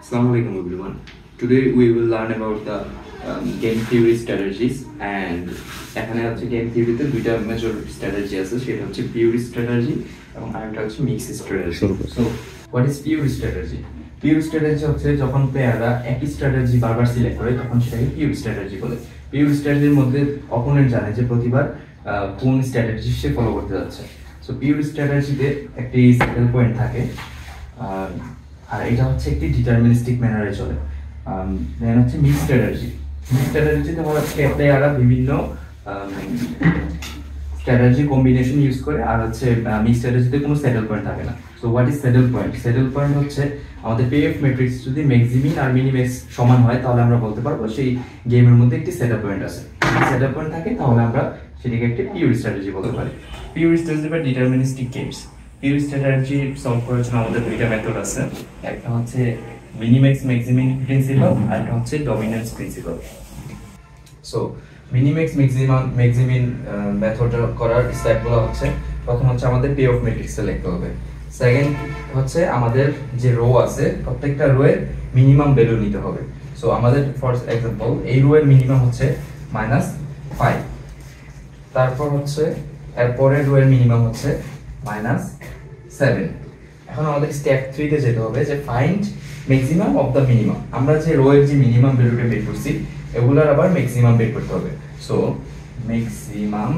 Assalamualaikum everyone. Today we will learn about the game theory strategies and এখানে হচ্ছে game থিওরিতে দুইটা major strategy আছে, সেটা হচ্ছে পিউরি স্ট্র্যাটেজি এবং আরেকটা হচ্ছে mix strategy. So what is puree strategy? Puree strategy হচ্ছে যখন প্লেয়াররা একই স্ট্র্যাটেজি বারবার সিলেক্ট করে তখন সেটাকে পিউরি স্ট্র্যাটেজি বলে। পিউরি স্ট্র্যাটেজির মধ্যে অপোনেন্ট জানে যে প্রতিবার কোন স্ট্র্যাটেজি সে ফলো করতে যাচ্ছে। সো পিউরি স্ট্র্যাটেজিতে একটি সেটেল পয়েন্ট থাকে আর এটা হচ্ছে একটি ডিটারমিনিস্টিক ম্যানারে চলে। দেন হচ্ছে মিক্স স্ট্র্যাটেজি। মিক্স স্ট্র্যাটেজিতে হচ্ছে প্লেয়াররা বিভিন্ন স্ট্র্যাটেজি কম্বিনেশন ইউজ করে, আর হচ্ছে মিক্স স্ট্র্যাটেজিতে কোনো সেটেল পয়েন্ট থাকে না। So what is settle point? Settle point হচ্ছে আমাদের পিএফ ম্যাট্রিক্স যদি ম্যাক্সিমিন আর মিনিম্যাক্স সমান হয় তাহলে আমরা বলতে পারবো সেই গেমের মধ্যে একটি সেটেল পয়েন্ট আছে। সেটেল পয়েন্ট থাকে তাহলে আমরা সেটাকে একটি পিউরি স্ট্র্যাটেজি বলতে পারি। পিউরি স্ট্র্যাটেজি বা deterministic games. Puree strategy solve করার জন্য আমাদের দুইটা মেথড আছে, একটা হচ্ছে মিনিম্যাক্স ম্যাক্সিমিন প্রিন্সিপাল আর একটা হচ্ছে dominance principle. So minimax maximin method করার স্টেপগুলো হচ্ছে, প্রথম হচ্ছে আমাদের পে অফ ম্যাট্রিক্সটা লিখতে হবে। সেকেন্ড হচ্ছে আমাদের যে রো আছে প্রত্যেকটা রো এর মিনিমাম ভ্যালু নিতে হবে। সো আমাদের ফর এক্সাম্পল এই রো এর মিনিমাম হচ্ছে -5, তারপর হচ্ছে এরপরের রো এর মিনিমাম হচ্ছে -7। এখন আমাদের স্টেপ 3 তে যেতে হবে যে find maximum of the minimum. আমরা যে রো এর যে মিনিমাম ভ্যালুটা বের করছি এগুলার আবার ম্যাক্সিমাম বের করতে হবে। সো ম্যাক্সিমাম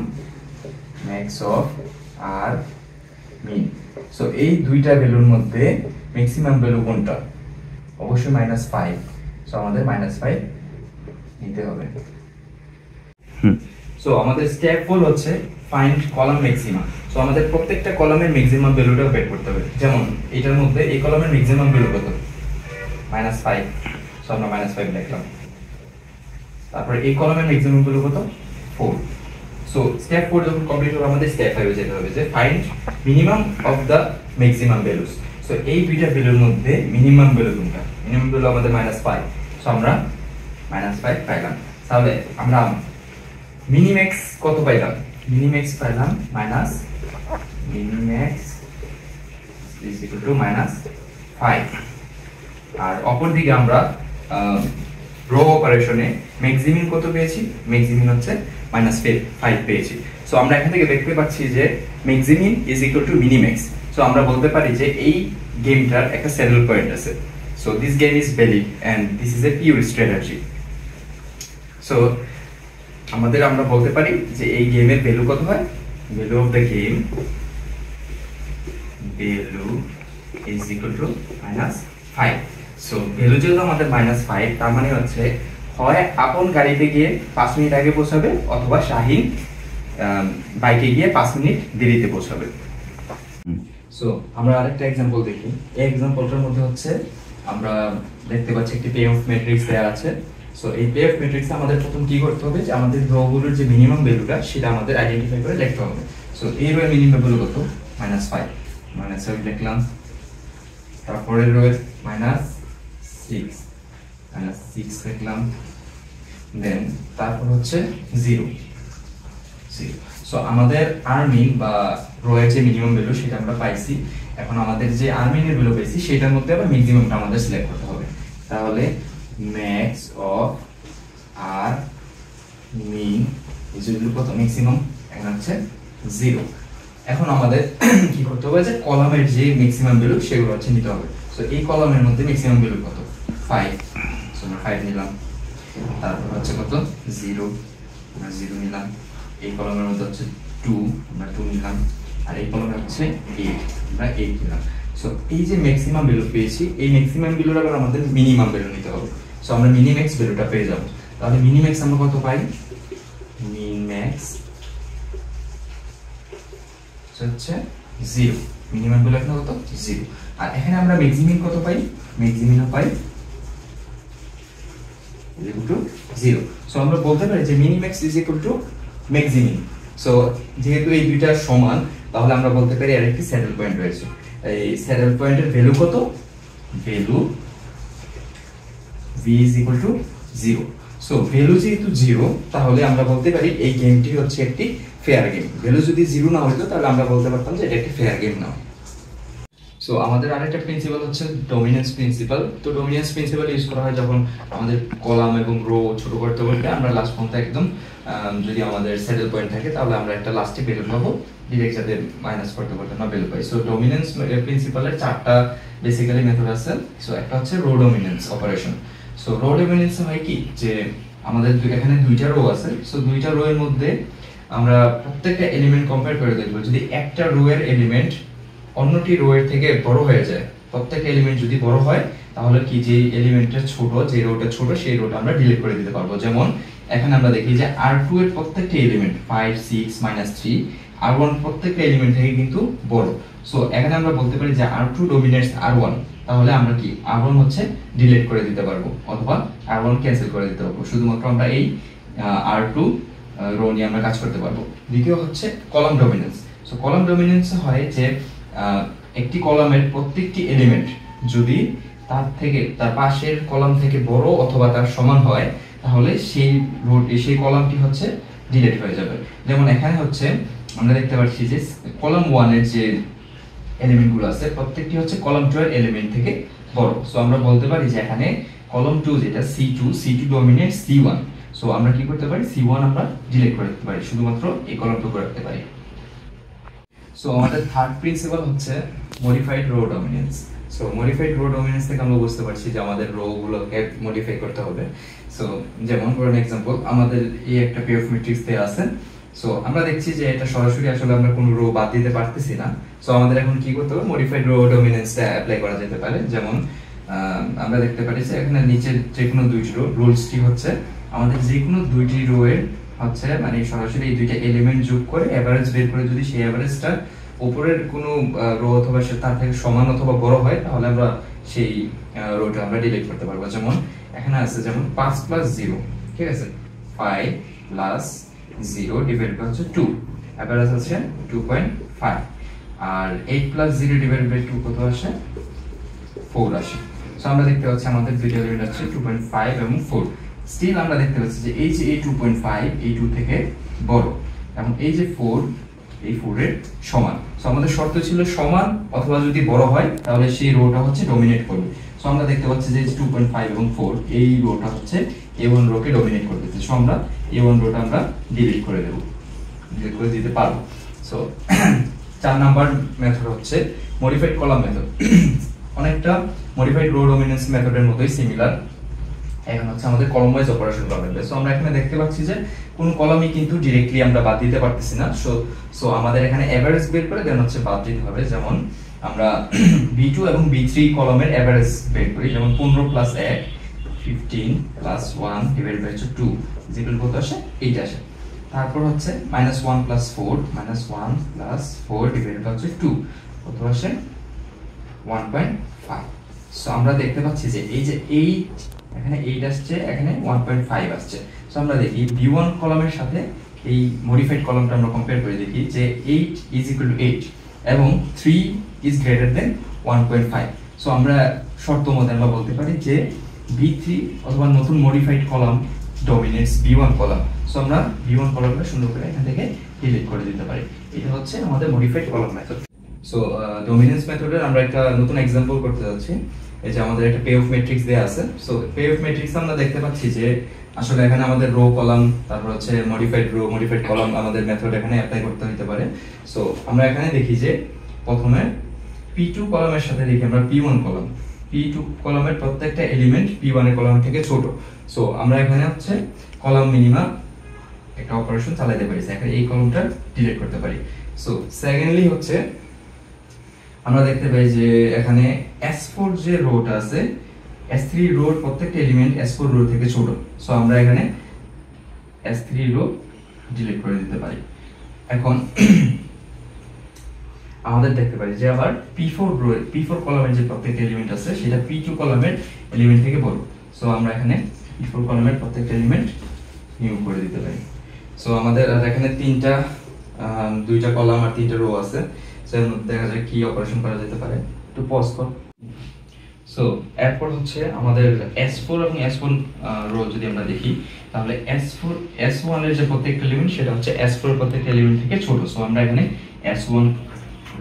ম্যাক্স অফ আর মিন। সো এই দুইটা ভ্যালুর মধ্যে ম্যাক্সিমাম ভ্যালু কোনটা? অবশ্যই -5। সো আমাদের -5 নিতে হবে। সো আমাদের স্টেপ 4 হচ্ছে ফাইন্ড কলাম ম্যাক্সিমাম। সো আমাদের প্রত্যেকটা কলামের ম্যাক্সিমাম ভ্যালুটা বের করতে হবে। যেমন এটার মধ্যে এই কলামের ম্যাক্সিমাম ভ্যালু কত? -5। সো আমরা -5 লিখলাম। তারপর এই কলামের ম্যাক্সিমাম ভ্যালু কত? 4। সো স্টেপ 4 যখন কমপ্লিট হবে আমাদের স্টেপ 5 এ যেতে হবে যে find minimum of the maximum values. So এই দুইটা ভ্যালুর মধ্যে মিনিমাম ভ্যালু কোনটা? মিনিমাম ভ্যালু আমাদের -5। সো আমরা -5 পাইলাম। তাহলে আমরা মিনিম্যাক্স কত পাইলাম? মিনিম্যাক্স পাইলাম মিনিম্যাক্স ইজ ইকুয়াল টু -5। আর অপর দিকে আমরা রো অপারেশনে ম্যাক্সিমিন কত পেয়েছি? ম্যাক্সিমিন হচ্ছে -5 পেয়েছি। সো আমরা এখান থেকে দেখতে পাচ্ছি যে maximin is equal to minimax. So আমরা বলতে পারি যে এই গেমটার একটা স্যাডেল পয়েন্ট আছে। So this game is valid and this is a pure strategy. So আমরা বলতে পারি যে এই গেমের ভ্যালু কত হয়? Value of the game value is equal to -5। So value যেহেতু আমাদের -5, তার মানে হচ্ছে হয় আপন গাড়িতে গিয়ে 5 মিনিট আগে পৌঁছাবে অথবা শাহিন বাইকে গিয়ে 5 মিনিট দেরিতে পৌঁছাবে। সো আমরা আরেকটা एग्जांपल দেখি। এই एग्जांपलটার মধ্যে হচ্ছে আমরা দেখতে পাচ্ছি একটি পে অফ ম্যাট্রিক্স দেয়া আছে। সো এই পে অফ ম্যাট্রিক্সে আমাদের প্রথম কি করতে হবে যে আমাদের রোগুলোর যে মিনিমাম ভ্যালুটা সেটা আমাদের আইডেন্টিফাই করে লিখতে হবে। সো এই রো এর মিনিমাম ভ্যালু কত? -5। -5 লিখলাম। তারপরের রো এর -6 লিখলাম। দেন তারপর হচ্ছে 0। সো আমাদের আর্মিন বা রো এর যে মিনিমাম ভ্যালু সেটা আমরা পাইছি। এখন আমাদের যে আর্মিনের ভ্যালু পাইছি সেটার মধ্যে আবার ম্যাক্সিমামটা আমাদের সিলেক্ট করতে হবে। তাহলে ম্যাক্স অফ আর মিন ইজ ইকুয়াল টু কত? ম্যাক্সিমাম এখন হচ্ছে 0। এখন আমাদের কি করতে হবে যে কলামের যে ম্যাক্সিমাম ভ্যালু সেগুলো হচ্ছে নিতে হবে। সো এই কলামের মধ্যে ম্যাক্সিমাম ভ্যালু কত? 5। সো আমরা 5 নিলাম। তারপর হচ্ছে কত? 0। আমরা 0 নিলাম। এই কলামের মধ্যে হচ্ছে 2, আমরা 2 নিলাম। আর এই কলামে হচ্ছে 8, আমরা 8 নিলাম। সো এই যে ম্যাক্সিমাম ভ্যালু পেয়েছি এই ম্যাক্সিমাম ভ্যালুর আবার আমাদের মিনিমাম ভ্যালু নিতে হবে। সো আমরা মিনিম্যাক্স ভ্যালুটা পেয়ে যাব। তাহলে মিনিম্যাক্স আমরা কত পাই? মিনিম্যাক্স হচ্ছে 0। মিনিমাম ভ্যালু এখানে কত? 0। আর এখানে আমরা ম্যাক্সিমিন কত পাই? ম্যাক্সিমিনও পাই =0। সো আমরা বলতে পারি যে minimax is equal to maximin. So যেহেতু এই দুইটা সমান তাহলে আমরা বলতে পারি এর একটি স্যাডেল পয়েন্ট রয়েছে। এই স্যাডেল পয়েন্টের ভ্যালু কত? Value v is equal two 0। So value যেহেতু 0 তাহলে আমরা বলতে পারি এই গেমটি হচ্ছে একটি ফেয়ার গেম। ভ্যালু যদি 0 না হতো তাহলে আমরা বলতে পারতাম যে এটা একটি ফেয়ার গেম না। সো আমাদের আরেকটা প্রিন্সিপাল হচ্ছে ডমিনেন্স প্রিন্সিপাল। তো ডমিনেন্স প্রিন্সিপাল ইউজ করা হয় যখন আমাদের কলাম এবং রো ছোট করতে করতে আমরা লাস্ট পর্যন্ত একদম যদি আমাদের সেটেল পয়েন্ট থাকে তাহলে আমরা একটা লাস্টে ভ্যালু পাবো, ডিরেক্ট যাতে মাইনাস করতে করতে না ভ্যালু পাই। সো ডমিনেন্স প্রিন্সিপালের চারটা বেসিক্যালি মেথড আছে। সো একটা হচ্ছে row dominance operation. So row dominance হয় কি যে আমাদের এখানে দুইটা রো আছে। সো দুইটা রো এর মধ্যে আমরা প্রত্যেকটা এলিমেন্ট কম্পেয়ার করে দেখব, যদি একটা রো এর এলিমেন্ট অন্যটি রো এর থেকে বড় হয়ে যায়, প্রত্যেকটা এলিমেন্ট যদি বড় হয় তাহলে কি যে এলিমেন্টটা ছোট, যে রোটা ছোট সেই রোটা আমরা ডিলিট করে দিতে পারবো। যেমন এখানে আমরা দেখি যে R2 এর প্রত্যেকটা এলিমেন্ট 5 6 -3, R1 প্রত্যেকটা এলিমেন্ট থেকে কিন্তু বড়। সো এখানে আমরা বলতে পারি যে R2 ডমিনেটস R1, তাহলে আমরা কি R1 হচ্ছে ডিলিট করে দিতে পারবো অথবা R1 ক্যান্সেল করে দিতে পারবো, শুধুমাত্র আমরা এই R2 রো নিয়ে আমরা কাজ করতে পারবো। দ্বিতীয় হচ্ছে column dominance. So column dominance হয় যে একটি কলামের প্রত্যেকটি এলিমেন্ট যদি তার পাশের কলাম থেকে বড় অথবা তার সমান হয় তাহলে সেই কলামটি হচ্ছে ডিলিট হয়ে যাবে। যেমন এখানে হচ্ছে আমরা দেখতে পাচ্ছি যে কলাম 1 এর যে এলিমেন্টগুলো আছে প্রত্যেকটি হচ্ছে কলাম 2 এর এলিমেন্ট থেকে বড়। সো আমরা বলতে পারি যে এখানে কলাম 2 যেটা C2 ডমিনেটস C1। সো আমরা কি করতে পারি, C1 আমরা ডিলিট করে দিতে পারি, শুধুমাত্র এই কলামটুকু রাখতে পারি। সো আমাদের থার্ড প্রিন্সিপাল হচ্ছে modified row dominance. So modified row dominance থেকে আমরা বুঝতে পারছি যে আমাদের রো গুলোকে মডিফাই করতে হবে। সো যেমন ফর এক্সাম্পল আমাদের এই একটা পে অফ ম্যাট্রিক্স দেয়া আছে। সো আমরা দেখছি যে এটা সরাসরি আসলে আমরা কোনো রো বাদ দিতে পারতেছি না। সো আমাদের এখন কি করতে হবে, মডিফাইড রো ডমিনেন্সটা অ্যাপ্লাই করা যেতে পারে। যেমন আমরা দেখতে পারি যে এখানে নিচের যে কোনো দুইটি রো, রুলসটি হচ্ছে আমাদের যে কোনো দুইটি রো এর হচ্ছে মানে সরাসরি এই দুইটা এলিমেন্ট যোগ করে এভারেজ বের করে যদি সেই এভারেজটা উপরের কোনো রো অথবা তার থেকে সমান অথবা বড় হয় তাহলে আমরা সেই রোটা আমরা ডিলিট করতে পারবো। যেমন এখানে আছে যেমন 5 + 0, ঠিক আছে, 5 + 0 ডিভাইড বাই হচ্ছে 2, এভারেজ আছে 2.5, আর 8 + 0 ডিভাইড বাই 2 কত আসে, 4 আসে। সো আমরা দেখতে পাচ্ছি আমাদের দুইটা এলিমেন্ট আছে 2.5 এবং 4। স্টিল আমরা দেখতে পাচ্ছি যে এই যে এই 2.5 এই 2 থেকে বড় এবং এই যে 4 এই 4 এর সমান। সো আমাদের শর্ত ছিল সমান অথবা যদি বড় হয় তাহলে সেই রোটা হচ্ছে ডমিনেট করবে। সো আমরা দেখতে পাচ্ছি যে 2.5 এবং 4 এই রোটা হচ্ছে A1 রোকে ডমিনেট করতেছে। সো আমরা A1 রোটা আমরা ডিলিট করে দেব, ডিলিট করে দিতে পারবো। সো 4 নাম্বার মেথড হচ্ছে মডিফাইড কলাম মেথড। অনেকটা মডিফাইড রো ডমিনেন্স মেথডের মতোই সিমিলার। এখন হচ্ছে আমাদের কলাম ওয়াইজ অপারেশন করা হবে। সো আমরা এখানে দেখতে পাচ্ছি যে কোন কলামই কিন্তু ডাইরেক্টলি আমরা বাদ দিতে পারতেছি না। সো আমাদের এখানে এভারেজ বের করে দেন হচ্ছে বাদ দিতে হবে। যেমন আমরা B2 এবং B3 কলামের এভারেজ বের করি। যেমন 15 + 1 15 + 1 ডিভাইড বাই 2 যেগুলো কত আসে 8 আসে। তারপর হচ্ছে -1 + 4 -1 + 4 ডিভাইড বাই 2 কত আসে 1.5। সো আমরা দেখতে পাচ্ছি যে এই যে 8 এখানে 8 আসছে, এখানে 1.5 আসছে। সো আমরা দেখি B1 কলামের সাথে এই মডিফাইড কলামটা আমরা কম্পেয়ার করে দেখি যে 8 = 8 এবং 3 is greater than 1.5। সো আমরা শর্ত মতে আমরা বলতে পারি যে B3 অথবা নতুন modified column dominates B1 column. So আমরা B1 কলামটা সুন্দর করে এখান থেকে ডিলিট করে দিতে পারি। এটা হচ্ছে আমাদের modified column method. So dominance মেথডের আমরা একটা নতুন एग्जांपल করতে যাচ্ছি। এই যে আমাদের একটা পে অফ ম্যাট্রিক্স দেয়া আছে। সো পে অফ ম্যাট্রিক্স আমরা দেখতে পাচ্ছি যে আসলে এখানে আমাদের রো কলাম, তারপর হচ্ছে মডিফাইড রো মডিফাইড কলাম আমাদের মেথড এখানে অ্যাপ্লাই করতে হতে পারে। সো আমরা এখানে দেখি যে প্রথমে P2 কলামের সাথে দেখি আমরা P1 কলাম। P2 কলামের প্রত্যেকটা এলিমেন্ট P1 এর কলাম থেকে ছোট। সো আমরা এখানে হচ্ছে কলাম মিনিমা একটা অপারেশন চালাতে পারি, এখানে এই কলামটা ডিলিট করতে পারি। সো সেকেন্ডলি হচ্ছে আমরা দেখতে পাই যে এখানে S4 যে রোটা আছে, S3 রোর প্রত্যেকটা এলিমেন্ট S4 রো থেকে ছোট। সো আমরা এখানে S3 রো ডিলিট করে দিতে পারি। এখন আমাদের দেখতে পাই যে আবার P4 কলামের যে প্রত্যেকটা এলিমেন্ট আছে সেটা P2 কলামের এলিমেন্ট থেকে বড়। সো আমরা এখানে P4 কলামের প্রত্যেকটা এলিমেন্ট নিউ করে দিতে পারি। সো আমাদের এখানে দুইটা কলাম আর 3টা রো আছে। সো দেখা যায় কি অপারেশন করা যেতে পারে, একটু পজ কর। সো এরপর হচ্ছে আমাদের S4 এবং S1 রো যদি আমরা দেখি তাহলে S1 এর যে প্রত্যেকটা এলিমেন্ট সেটা হচ্ছে S4 এর প্রত্যেকটা এলিমেন্ট থেকে ছোট। সো আমরা এখানে S1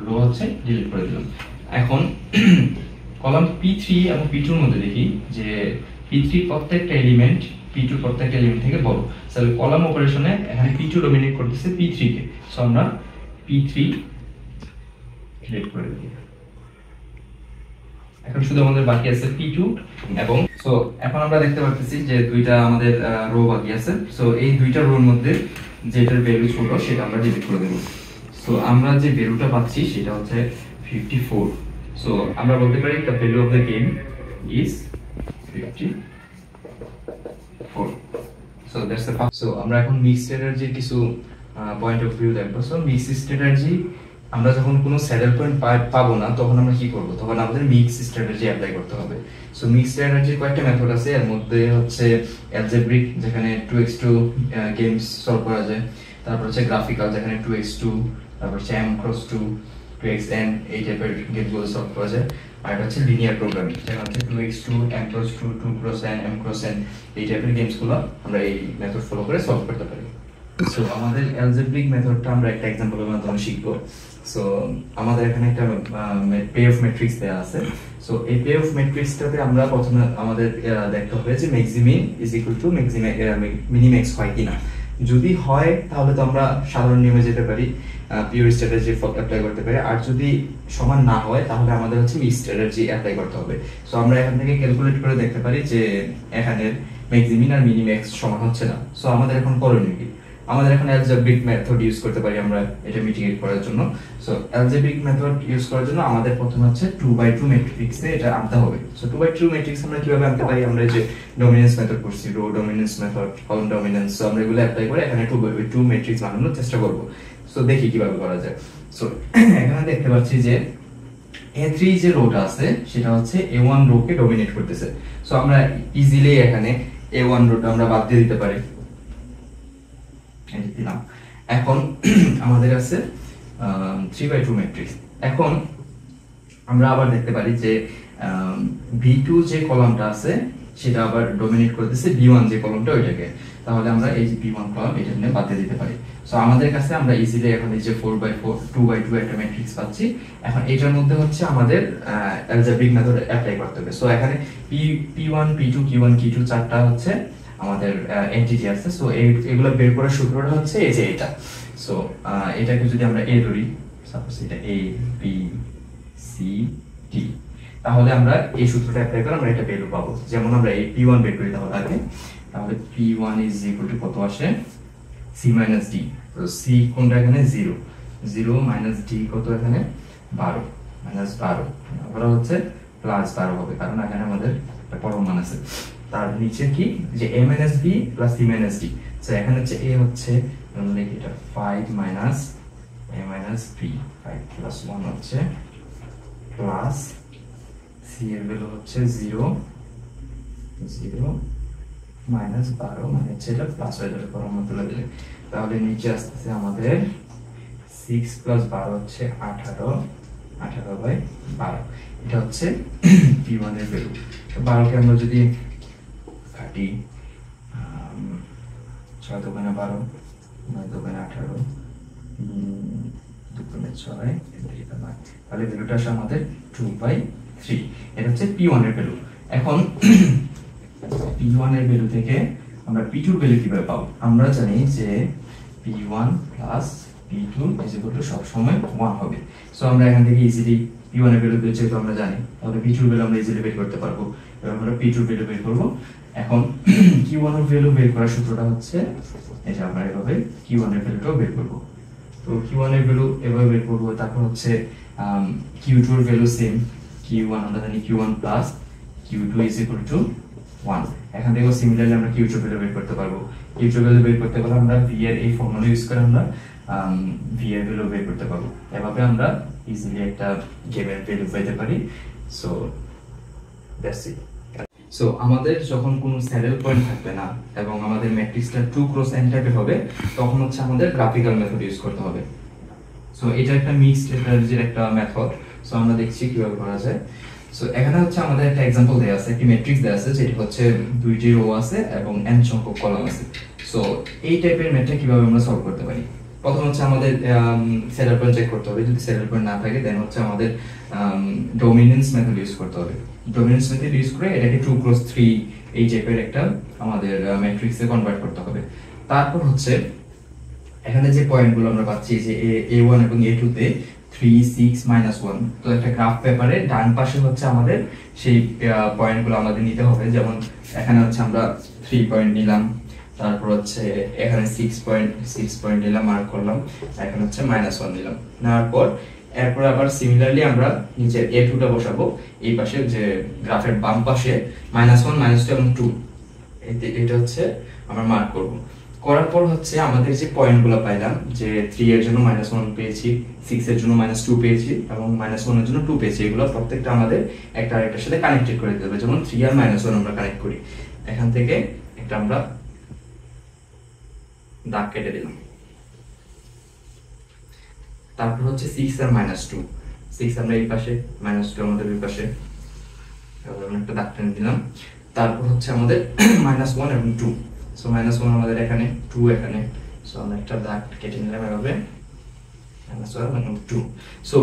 রো হচ্ছে ডিলিট করে দিলাম। এখন কলাম P3 এবং P2 এর মধ্যে দেখি যে P3 প্রত্যেকটা এলিমেন্ট P2 প্রত্যেকটা এলিমেন্ট থেকে বড়। তাহলে কলাম অপারেশনে এখানে P2 ডমিনেট করতেছে P3 কে। সো আমরা P3 ক্রিয়েট করে দিই। এখন শুধু আমাদের বাকি আছে P2 এবং সো এখন আমরা দেখতে পাচ্ছি যে দুইটা আমাদের রো বাকি আছে। সো এই দুইটা রোর মধ্যে যেটার ভ্যালু ছোট সেটা আমরা ডিলিট করে দেব। সো আমরা যে ভ্যালুটা পাচ্ছি সেটা হচ্ছে 54। সো আমরা বলতে পারি the value of the game is 54. So that's the first. So আমরা এখন মিক্সড স্ট্র্যাটেজি কিছু পয়েন্ট অফ ভিউ দেখব। সো মিক্সড স্ট্র্যাটেজি আমরা যখন কোনো স্যাডেল পয়েন্ট পাবো না তখন আমরা কি করব, তখন আমাদের মিক্স স্ট্র্যাটেজি অ্যাপ্লাই করতে হবে। সো মিক্স স্ট্র্যাটেজির কয়েকটা মেথড আছে, এর মধ্যে হচ্ছে অ্যালজেব্রিক যেখানে 2x2 গেমস সলভ করা যায়, তারপর হচ্ছে গ্রাফিক্যাল যেখানে 2x2, তারপর হচ্ছে m×2 2xn এই টাইপের গেমগুলো সলভ করা যায়। আর এটা হচ্ছে লিনিয়ার প্রোগ্রামিং যেখানে হচ্ছে 2x2 m×2 2×n m×n এই টাইপের গেমসগুলো আমরা এই মেথড ফলো করে সলভ করতে পারি। সো আমাদের অ্যালজেব্রিক মেথডটা আমরা একটা এক্সাম্পলের মাধ্যমে শিখবো। সো আমাদের এখানে একটা পে অফ ম্যাট্রিক্স দেওয়া আছে। সো এই পে অফ ম্যাট্রিক্সটাতে আমরা প্রথমে আমাদের দেখতে হবে যে maximin is equal to minimax হয় কিনা। যদি হয় তাহলে তো আমরা সাধারণ নিয়মে যেতে পারি, পিওর স্ট্র্যাটেজি অ্যাপ্লাই করতে পারি। আর যদি সমান না হয় তাহলে আমাদের হচ্ছে মিক্স স্ট্র্যাটেজি অ্যাপ্লাই করতে হবে। সো আমরা এখান থেকে ক্যালকুলেট করে দেখতে পারি যে এখানে ম্যাক্সিমিন আর মিনিম্যাক্স সমান হচ্ছে না। সো আমাদের এখন করণীয় কি, আমাদের এখন অ্যালজেব্রিক মেথড ইউজ করতে পারি আমরা এটা মিটিগেট করার জন্য। সো অ্যালজেব্রিক মেথড ইউজ করার জন্য আমাদের প্রথমে হচ্ছে 2x2 ম্যাট্রিক্সে এটা আনতে হবে। সো 2x2 ম্যাট্রিক্স আমরা কিভাবে আনতে পারি, আমরা যে ডমিনেন্স মেথড করছি, row dominance method, column dominance, so আমরা এগুলো অ্যাপ্লাই করে এখানে 2x2 ম্যাট্রিক্স বানানোর চেষ্টা করব। সো দেখি কিভাবে করা যায়। সো এখানে দেখতে পাচ্ছি যে A3 যে রোটা আছে সেটা হচ্ছে A1 রোকে ডমিনেট করতেছে। সো আমরা ইজিলি এখানে A1 রোটা আমরা বাদ দিয়ে দিতে পারি, দিলাম। এখন আমাদের আছে 3x2 ম্যাট্রিক্স। এখন আমরা আবার দেখতে পারি যে B2 যে কলামটা আছে সেটা আবার ডমিনেট করতেছে B1 যে কলামটা ওইটাকে। তাহলে আমরা এই যে B1 কলাম এটা নিয়ে বাদ দিয়ে দিতে পারি। সো আমাদের কাছে আমরা ইজিলি এখন এই যে 4x4 2x2 একটা ম্যাট্রিক্স পাচ্ছি। এখন এটার মধ্যে হচ্ছে আমাদের অ্যালজেব্রিক মেথড অ্যাপ্লাই করতে হবে। সো এখানে P1 P2 Q1 Q2 চারটা হচ্ছে আমাদের এন্টিটি আছে। সো এগুলো বের করার সূত্রটা হচ্ছে এই যে এটা। সো এটাকে যদি আমরা A ধরি, সাপোজ এটা A B C D, তাহলে আমরা এই সূত্রটা অ্যাপ্লাই করে আমরা এটা ভ্যালু পাবো। যেমন আমরা এই P1 বের করি তাহলে P1 ইজ ইকুয়াল টু কত আসে, C মাইনাস D। তো C কোনটা এখানে 0 0 মাইনাস D কত এখানে 12 মাইনাস 12 আবার হচ্ছে প্লাস 12 হবে, কারণ এখানে আমাদের একটা পরম মান আছে। তার নিচে কি যে a minus b plus c minus d। So এখানে হচ্ছে a হচ্ছে আমরা লিখি এটা 5 minus a minus b, 5 plus 1 হচ্ছে প্লাস c এর ভ্যালু হচ্ছে 0 0 minus 12 মানে হচ্ছে এটা প্লাস হয়ে যাবে পরম মান তুলে দিলে। তাহলে নিচে আসছে আমাদের 6 plus 12 হচ্ছে 18 18/12। এটা হচ্ছে p1 এর ভ্যালু। তো 12 কে আমরা যদি 6 দোকানে 12 9 দোকানে 18 দুগুণে 6 তাহলে ভ্যালুটা আসে আমাদের 2/3। এটা হচ্ছে P1 এর ভ্যালু। এখন P1 এর ভ্যালু থেকে আমরা P2 এর ভ্যালু কিভাবে পাবো, আমরা জানি যে P1 plus P2 is equal two সব সময় 1 হবে। সো আমরা এখান থেকে ইজিলি P1 এর ভ্যালু যেহেতু আমরা জানি তাহলে P2 এর ভ্যালু আমরা ইজিলি বের করতে পারবো। এবার আমরা P2 এর ভ্যালু বের করব। এখন Q1 এর ভ্যালু বের করার সূত্রটা হচ্ছে এই যে আমরা এভাবে Q1 এর ভ্যালুটাও বের করব। তো Q1 এর ভ্যালু এভাবে বের করব। তারপর হচ্ছে Q2 এর ভ্যালু সেম, Q1 আমরা জানি Q1 plus Q2 is equal two 1। এখান থেকেও সিমিলারলি আমরা Q2 ভ্যালু বের করতে পারবো। Q2 ভ্যালু বের করতে পারলে আমরা V এর এই ফর্মুলা ইউজ করে আমরা V এর ভ্যালু বের করতে পারবো। এভাবে আমরা ইজিলি একটা গেমের ভ্যালু পেতে পারি। So that's it. সো আমাদের যখন কোনো স্যাডেল পয়েন্ট থাকবে না এবং আমাদের ম্যাট্রিক্সটা 2x n টাইপের হবে তখন হচ্ছে আমাদের গ্রাফিক্যাল মেথড ইউজ করতে হবে। সো এটা একটা মিক্সড স্ট্র্যাটেজির একটা মেথড। সো আমরা দেখছি কিভাবে করা যায়। সো এখানে হচ্ছে আমাদের একটা एग्जांपल দেয়া আছে, একটি ম্যাট্রিক্স দেয়া আছে যেটা হচ্ছে দুইটি রো আছে এবং n সংখ্যক কলাম আছে। সো এই টাইপের ম্যাট্রিক্স কিভাবে আমরা সলভ করতে পারি। প্রথম হচ্ছে আমাদের সেটেল পয়েন্ট চেক করতে হবে, যদি সেটেল পয়েন্ট না থাকে দেন হচ্ছে আমাদের ডোমিনেন্স মেথড ইউজ করতে হবে। ডোমিনেন্স মেথড ইউজ করে এটাকে 2 ক্রস 3 এই টাইপের একটা আমাদের ম্যাট্রিক্সে কনভার্ট করতে হবে। তারপর হচ্ছে এখানে যে পয়েন্টগুলো আমরা পাচ্ছি যে a1 এবং a2 তে 3 6 -1, তো একটা গ্রাফ পেপারে ডান পাশে হচ্ছে আমাদের সেই পয়েন্টগুলো আমাদের নিতে হবে। যেমন এখানে হচ্ছে আমরা 3 পয়েন্ট নিলাম, তারপর হচ্ছে এখানে 6 পয়েন্ট নিলাম, মার্ক করলাম, এখন হচ্ছে -1 নিলাম, নেওয়ার পর এরপর আবার সিমিলারলি আমরা নিচে a2 টা বসাবো এই পাশে, যে গ্রাফের বাম পাশে -1 -2 এবং 2 এটা হচ্ছে আমরা মার্ক করব। করার পর হচ্ছে আমাদের যে পয়েন্টগুলো পাইলাম, যে 3 এর জন্য -1 পেয়েছি, 6 এর জন্য -2 পেয়েছি এবং -1 এর জন্য 2 পেয়েছি, এগুলো প্রত্যেকটা আমাদের একটা আরেকটার সাথে কানেক্টেড করে দিতে হবে। যেমন 3 আর -1 আমরা কানেক্ট করি, এখান থেকে একটা আমরা দাগ কেটে দিলাম। তারপর হচ্ছে 6 আর -2, 6 আমরা এই পাশে, -2 আমাদের এই পাশে, আমরা একটা দাগ টেনে দিলাম। তারপর হচ্ছে আমাদের -1 এবং 2, সো -1 আমাদের এখানে, 2 এখানে, সো আমরা একটা দাগ কেটে নিলাম এভাবে, -1 এবং 2। সো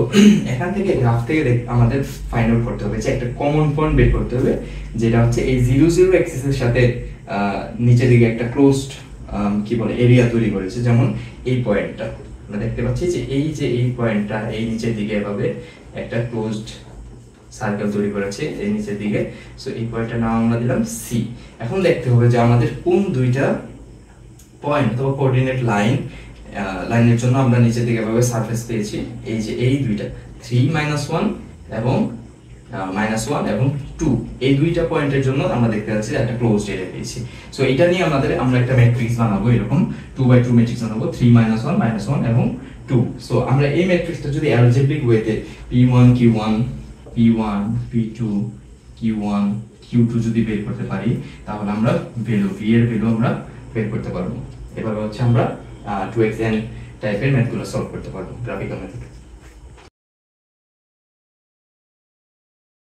এখান থেকে গ্রাফ থেকে আমাদের ফাইন্ড আউট করতে হবে যে একটা কমন পয়েন্ট বের করতে হবে, যেটা হচ্ছে এই 0 0 অ্যাক্সিস এর সাথে নিচের দিকে একটা ক্লোজড কি বলে এরিয়া তৈরি করেছে। যেমন এই পয়েন্টটা আমরা দেখতে পাচ্ছি যে এই পয়েন্টটা এই নিচের দিকে এভাবে একটা ক্লোজড সার্কেল তৈরি করেছে এই নিচের দিকে। সো এই পয়েন্টটার নাম আমরা দিলাম সি। এখন দেখতে হবে যে আমাদের কোন দুইটা পয়েন্ট অথবা কোঅর্ডিনেট লাইনের জন্য আমরা নিচের দিকে এভাবে সারফেস পেয়েছি। এই যে এই দুইটা 3 -1 এবং -1 এবং 2, এই দুইটা পয়েন্টের জন্য আমরা দেখতে পাচ্ছি একটা ক্লোজড এরিয়া পেয়েছি। সো এটা নিয়ে আমরা একটা ম্যাট্রিক্স বানাবো, এরকম 2 বাই 2 ম্যাট্রিক্স বানাবো, 3 -1 এবং 2। সো আমরা এই ম্যাট্রিক্সটা যদি অ্যালজেব্রিক ওয়েতে p1 q1 p1 p2 q1 q2 যদি বের করতে পারি, তাহলে আমরা v এর ভ্যালু আমরা বের করতে পারবো। এভাবে হচ্ছে আমরা 2xn টাইপের ম্যাথগুলো সলভ করতে পারবো গ্রাফিক্যাল মেথড।